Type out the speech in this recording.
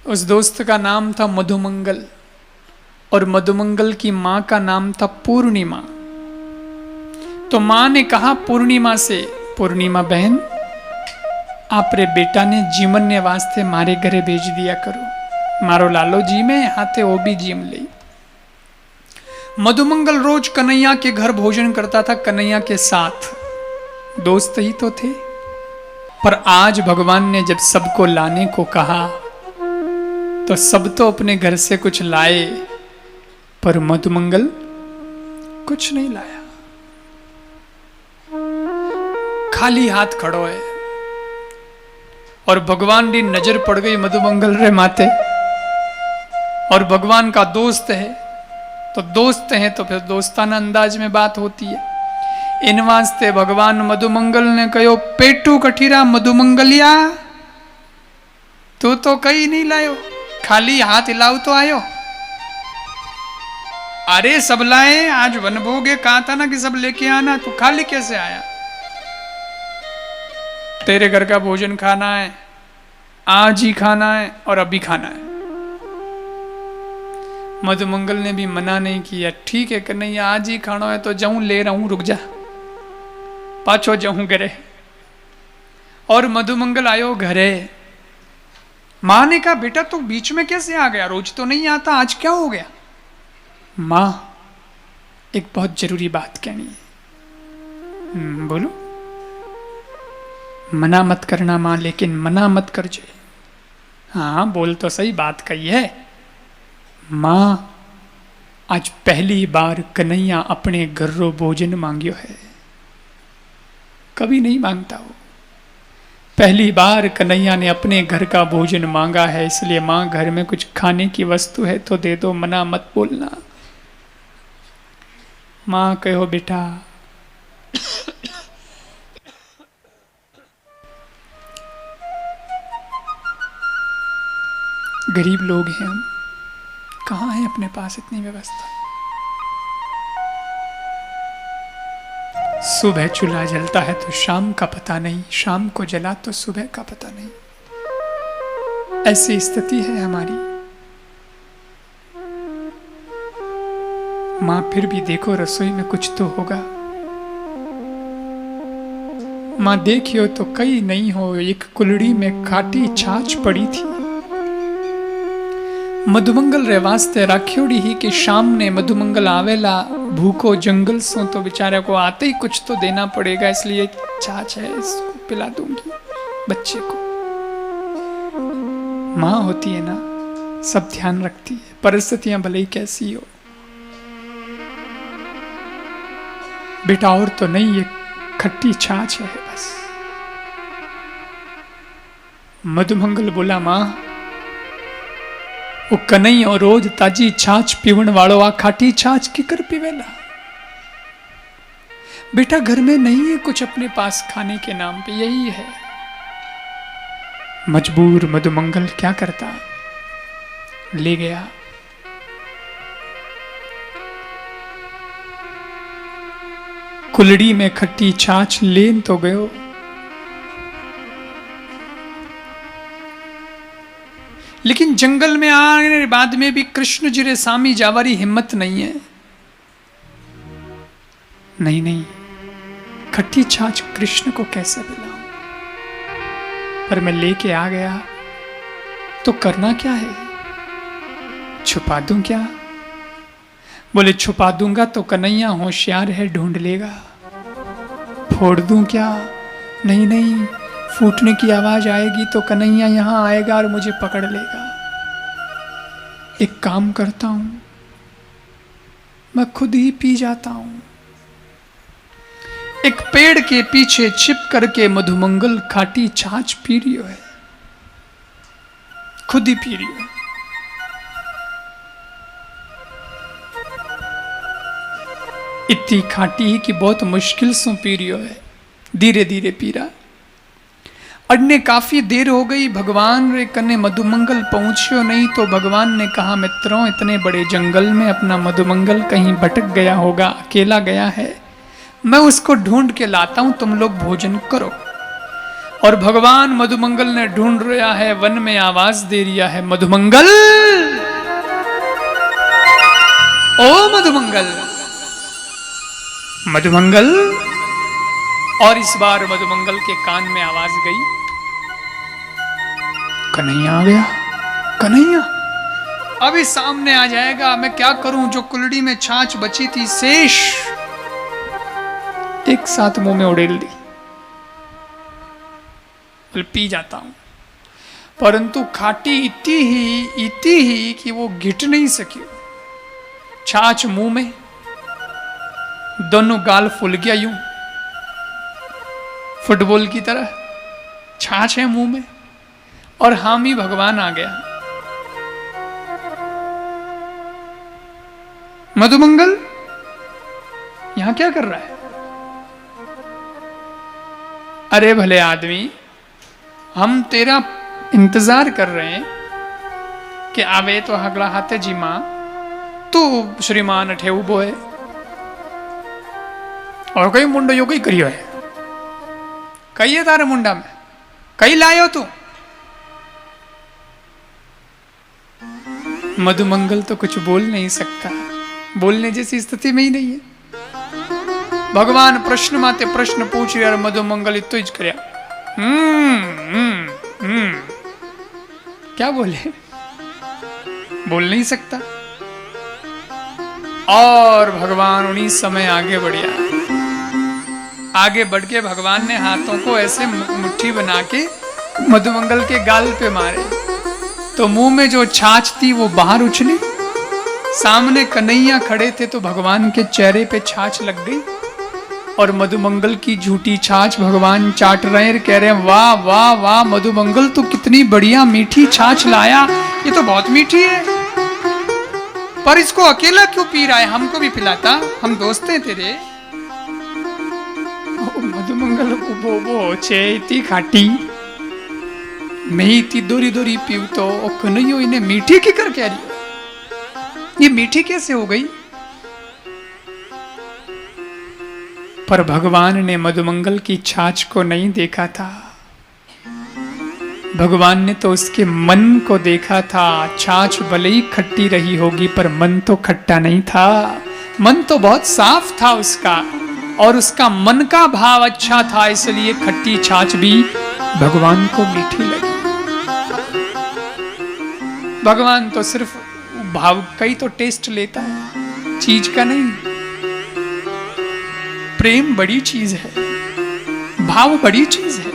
उस दोस्त का नाम था मधुमंगल और मधुमंगल की मां का नाम था पूर्णिमा। तो मां ने कहा पूर्णिमा से, पूर्णिमा बहन आप रे बेटा ने जीमने वास्ते मारे घरे भेज दिया करो, मारो लालो जी में हाथे वो भी जीम ले। मधुमंगल रोज कन्हैया के घर भोजन करता था, कन्हैया के साथ, दोस्त ही तो थे। पर आज भगवान ने जब सबको लाने को कहा तो सब तो अपने घर से कुछ लाए, पर मधुमंगल कुछ नहीं लाया, खाली हाथ खड़ो है। और भगवान की नजर पड़ गई मधुमंगल रे माथे, और भगवान का दोस्त है तो दोस्त है तो फिर दोस्ताना अंदाज में बात होती है। इन वास्ते भगवान मधुमंगल ने कहो, पेटू कठीरा मधुमंगलिया तू तो कहीं नहीं लायो, खाली हाथ हिलाओ तो आयो। अरे सब लाए, आज वनभोगे कहा था ना कि सब लेके आना, तू खाली कैसे आया? तेरे घर का भोजन खाना है, आज ही खाना है और अभी खाना है। मधुमंगल ने भी मना नहीं किया, ठीक है कन्हैया आज ही खाना है तो जाऊं, ले रहा हूं, रुक जा, पाछो जाऊं घरे। और मधुमंगल आयो घरे। मां ने कहा बेटा तू बीच में कैसे आ गया, रोज तो नहीं आता, आज क्या हो गया? मां एक बहुत जरूरी बात कहनी है। बोलो। मना मत करना मां, लेकिन मना मत कर जे। हाँ बोल तो सही, बात कही है। मां आज पहली बार कन्हैया अपने घरों भोजन मांगियो है, कभी नहीं मांगता हो। पहली बार कन्हैया ने अपने घर का भोजन मांगा है, इसलिए मां घर में कुछ खाने की वस्तु है तो दे दो, मना मत बोलना। मां कहो बेटा गरीब लोग हैं हम, कहाँ है अपने पास इतनी व्यवस्था। सुबह चूल्हा जलता है तो शाम का पता नहीं, शाम को जला तो सुबह का पता नहीं। ऐसी स्थिति है हमारी। मां फिर भी देखो रसोई में कुछ तो होगा। मां देखियो तो कई नहीं हो, एक कुलड़ी में खाटी छाछ पड़ी थी। मधुमंगल रे वास्ते राख्योड़ी ही कि शाम ने मधुमंगल आवेला भूखो जंगल सो तो बेचारे को आते ही कुछ तो देना पड़ेगा, इसलिए छाछ है इसको पिला दूंगी बच्चे को। मां होती है ना, सब ध्यान रखती है, परिस्थितियां भले ही कैसी हो। बेटा और तो नहीं, ये खट्टी छाछ है बस। मधुमंगल बोला मां वो कन्हैया रोज ताजी छाछ पीवण वालों आ खाटी छाछ की कर पीवेला। बेटा घर में नहीं है कुछ अपने पास खाने के नाम पे, यही है। मजबूर मधुमंगल क्या करता, ले गया। कुलड़ी में खट्टी छाछ लेन तो गयो, लेकिन जंगल में आने के बाद में भी कृष्ण जी रे सामी जावारी हिम्मत नहीं है। नहीं नहीं, खट्टी छाछ कृष्ण को कैसे पिलाऊं? पर मैं लेके आ गया तो करना क्या है? छुपा दूं क्या? बोले छुपा दूंगा तो कन्हैया होशियार है, ढूंढ लेगा। फोड़ दूं क्या? नहीं नहीं, फूटने की आवाज आएगी तो कन्हैया यहां आएगा और मुझे पकड़ लेगा। एक काम करता हूं, मैं खुद ही पी जाता हूं। एक पेड़ के पीछे छिप करके मधुमंगल खाटी छाछ पी रही है, खुद ही पी रही है। इतनी खाटी कि बहुत मुश्किल से पी रही है, धीरे धीरे पी रहा। अड़ने काफी देर हो गई, भगवान रे कने मधुमंगल पहुंचियो नहीं। तो भगवान ने कहा मित्रों, इतने बड़े जंगल में अपना मधुमंगल कहीं भटक गया होगा, अकेला गया है, मैं उसको ढूंढ के लाता हूं, तुम लोग भोजन करो। और भगवान मधुमंगल ने ढूंढ रहा है, वन में आवाज दे रिया है, मधुमंगल, ओ मधुमंगल, मधुमंगल। और इस बार मधुमंगल के कान में आवाज गई, कन्हैया आ गया, कन्हैया अभी सामने आ जाएगा, मैं क्या करूं, जो कुलड़ी में छाछ बची थी शेष एक साथ मुंह में उड़ेल दी, पी जाता हूं। परंतु खाटी इतनी ही कि वो गिट नहीं सकी, छाछ मुंह में, दोनों गाल फूल गया यूं फुटबॉल की तरह, छाछ है मुंह में, और हामी भगवान आ गया। मधुमंगल यहां क्या कर रहा है? अरे भले आदमी, हम तेरा इंतजार कर रहे हैं कि आवे तो हगला हाथे जी मां, तू श्रीमान अठे उबो है और कई मुंडो यो कई करियो है, कई है तारे मुंडा में, कई लायो तू? मधुमंगल तो कुछ बोल नहीं सकता, बोलने जैसी स्थिति में ही नहीं है। भगवान प्रश्न माते प्रश्न पूछ रहे, मधुमंगल इतो ही करया, क्या बोले, बोल नहीं सकता। और भगवान उन्हीं समय आगे बढ़िया, आगे बढ़ के भगवान ने हाथों को ऐसे मुट्ठी बना के मधुमंगल के गाल पे मारे, तो मुंह में जो छाछ थी वो बाहर उछली, सामने कन्हैया खड़े थे तो भगवान के चेहरे पे छाछ लग गई, और मधुमंगल की झूठी छाछ भगवान चाट रहे हैं, कह रहे हैं वाह वाह वाह मधुमंगल, तू कितनी बढ़िया मीठी छाछ लाया, ये तो बहुत मीठी है, पर इसको अकेला क्यों पी रहा है, हमको भी पिलाता, हम दोस्त हैं तेरे। मधुमंगल को बोबो छे इतनी खाटी, मैं इतनी दोरी दोरी पीऊ तो कन्हैया इन्हें मीठी की कर कह रही, ये मीठी कैसे हो गई? पर भगवान ने मधुमंगल की छाछ को नहीं देखा था, भगवान ने तो उसके मन को देखा था। छाछ भले ही खट्टी रही होगी पर मन तो खट्टा नहीं था, मन तो बहुत साफ था उसका, और उसका मन का भाव अच्छा था, इसलिए खट्टी छाछ भी भगवान को मीठी लगी। भगवान तो सिर्फ भाव का ही तो टेस्ट लेता है, चीज का नहीं। प्रेम बड़ी चीज है, भाव बड़ी चीज है।